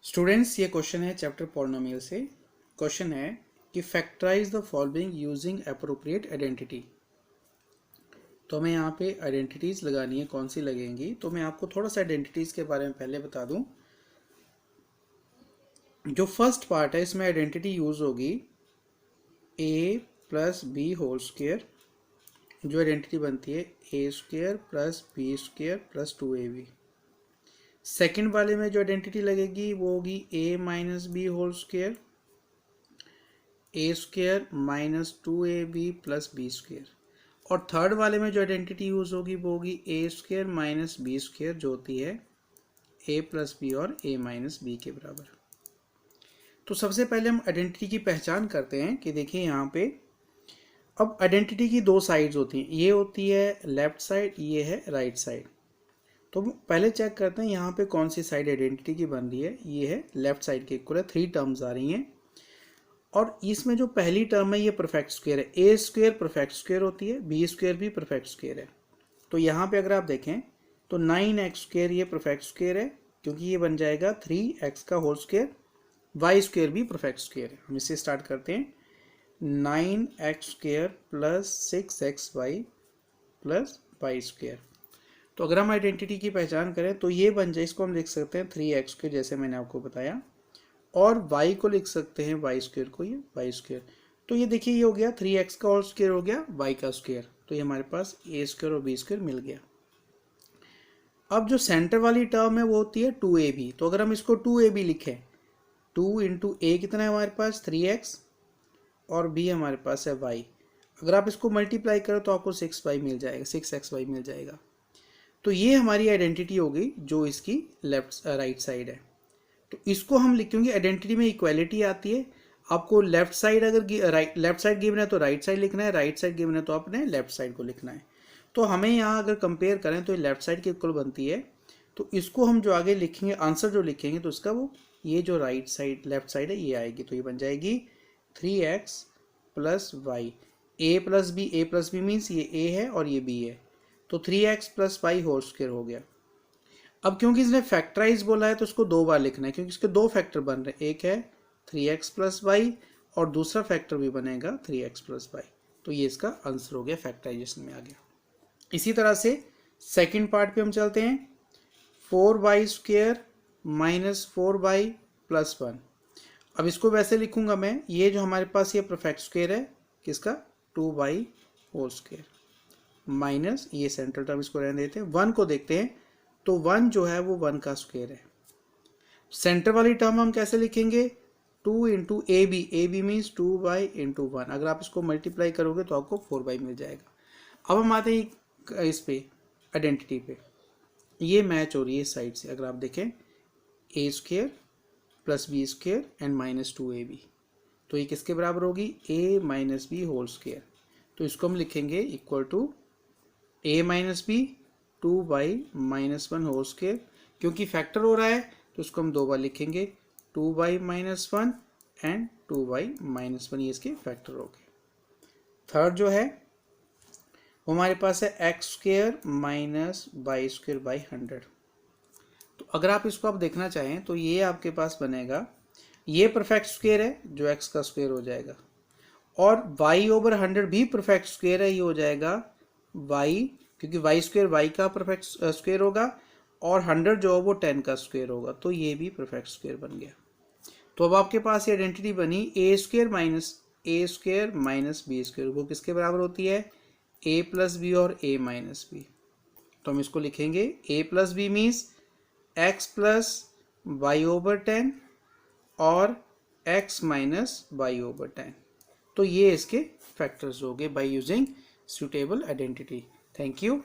Students, ये question है chapter polynomial से। क्वेश्चन है कि factorise the following using appropriate identity. तो हमें यहाँ पे आइडेंटिटीज लगानी है, कौन सी लगेंगी। तो मैं आपको थोड़ा सा आइडेंटिटीज के बारे में पहले बता दूं। जो फर्स्ट पार्ट है इसमें आइडेंटिटी यूज होगी a plus b whole square. जो आइडेंटिटी बनती है a square plus b square plus 2ab। Second वाले में जो आइडेंटिटी लगेगी वो होगी a minus b whole square, a square minus 2ab plus b square. और थर्ड वाले में जो आइडेंटिटी यूज होगी वो होगी a square minus b square, जो होती है a प्लस बी और a माइनस बी के बराबर। तो सबसे पहले हम आइडेंटिटी की पहचान करते हैं कि देखिए यहाँ पे अब आइडेंटिटी की दो साइड्स होती हैं, ये होती है लेफ्ट साइड, ये है राइट साइड। तो पहले चेक करते हैं यहाँ पे कौन सी साइड आइडेंटिटी की बन रही है। ये है लेफ्ट साइड के इक्वल है, 3 टर्म्स आ रही हैं और इसमें जो पहली टर्म है ये परफेक्ट स्क्वायर है। ए स्क्वायर परफेक्ट स्क्वायर होती है, बी स्क्वायर भी परफेक्ट स्क्वायर है। तो यहाँ पे अगर आप देखें तो 9x स्क्वायर ये परफेक्ट स्क्वायर है, क्योंकि ये बन जाएगा 3x का होल स्क्वायर। वाई स्क्वायर भी परफेक्ट स्क्वायर है। हम इससे स्टार्ट करते हैं। 9x square plus 6xy plus y square. तो अगर हम आइडेंटिटी की पहचान करें तो ये बन जाए, इसको हम लिख सकते हैं 3x स्क्वायर जैसे मैंने आपको बताया, और y को लिख सकते हैं वाई स्क्वायर को, ये वाई स्क्वायर। तो ये देखिए ये हो गया 3x का होल स्क्वायर हो गया y का स्क्वायर। तो ये हमारे पास a स्क्वायर और b स्क्वायर मिल गया। अब जो सेंटर वाली टर्म है वो होती है 2ab। तो अगर हम इसको 2ab लिखें, 2 इंटू ए कितना है हमारे पास 3x और b हमारे पास है y। अगर आप इसको मल्टीप्लाई करो तो आपको 6y मिल जाएगा, 6xy मिल जाएगा। तो ये हमारी आइडेंटिटी हो गई जो इसकी लेफ्ट राइट साइड है। तो इसको हम लिखेंगे, आइडेंटिटी में इक्वालिटी आती है। आपको लेफ्ट साइड अगर लेफ्ट साइड गिवन है तो राइट साइड लिखना है, राइट साइड गिवन है तो आपने लेफ्ट साइड को लिखना है। तो हमें यहाँ अगर कंपेयर करें तो ये लेफ्ट साइड के इक्वल बनती है। तो इसको हम जो आगे लिखेंगे, आंसर जो लिखेंगे, तो इसका वो ये जो राइट साइड लेफ्ट साइड है ये आएगी। तो ये बन जाएगी 3x प्लस वाई। ए प्लस बी मीन्स ये a है और ये b है। तो 3x plus Y whole square हो गया। अब क्योंकि इसने फैक्टराइज बोला है तो इसको दो बार लिखना है, क्योंकि इसके दो फैक्टर बन रहे हैं। एक है 3x प्लस वाई और दूसरा फैक्टर भी बनेगा 3x प्लस वाई। तो ये इसका आंसर हो गया, फैक्टराइजेशन में आ गया। इसी तरह से सेकंड पार्ट पे हम चलते हैं। 4y square minus 4y plus 1। अब इसको वैसे लिखूंगा मैं, ये जो हमारे पास ये परफेक्ट स्क्वायर है किसका, 2y होल स्क्वायर माइनस ये सेंट्रल टर्म, इसको रहने देते हैं। 1 को देखते हैं तो 1 जो है वो 1 का स्क्वायर है। सेंटर वाली टर्म हम कैसे लिखेंगे, 2 into a b means 2y into 1। अगर आप इसको मल्टीप्लाई करोगे तो आपको 4y मिल जाएगा। अब हम आते हैं इस पे आइडेंटिटी पे। ये मैच हो रही है इस साइड से। अगर आप देखें a square plus b square and minus 2ab, तो ये किसके बराबर होगी, a minus b whole square. तो इसको हम लिखेंगे equal to a minus b 2y minus 1 whole square. क्योंकि फैक्टर हो रहा है तो इसको हम दो बार लिखेंगे, 2y minus 1 and 2y minus 1, ये इसके फैक्टर हो गए। थर्ड जो है वो हमारे पास है x square minus y square by 100। तो अगर आप इसको आप देखना चाहें तो ये आपके पास बनेगा, ये परफेक्ट स्क्वायर है जो x का स्क्वायर हो जाएगा, और y ओवर 100 भी परफेक्ट स्क्वायर है, ये हो जाएगा y, क्योंकि वाई स्क्वायर वाई का परफेक्ट स्क्वायर होगा और 100 जो है वो 10 का स्क्वायर होगा। तो ये भी परफेक्ट स्क्वायर बन गया। तो अब आपके पास ये आइडेंटिटी बनी a square minus b square, वो किसके बराबर होती है, a प्लस बी और a माइनस बी। तो हम इसको लिखेंगे a plus b means x plus y over 10 और x माइनस वाई ओवर 10। तो ये इसके फैक्टर्स हो गए by using suitable identity. Thank you.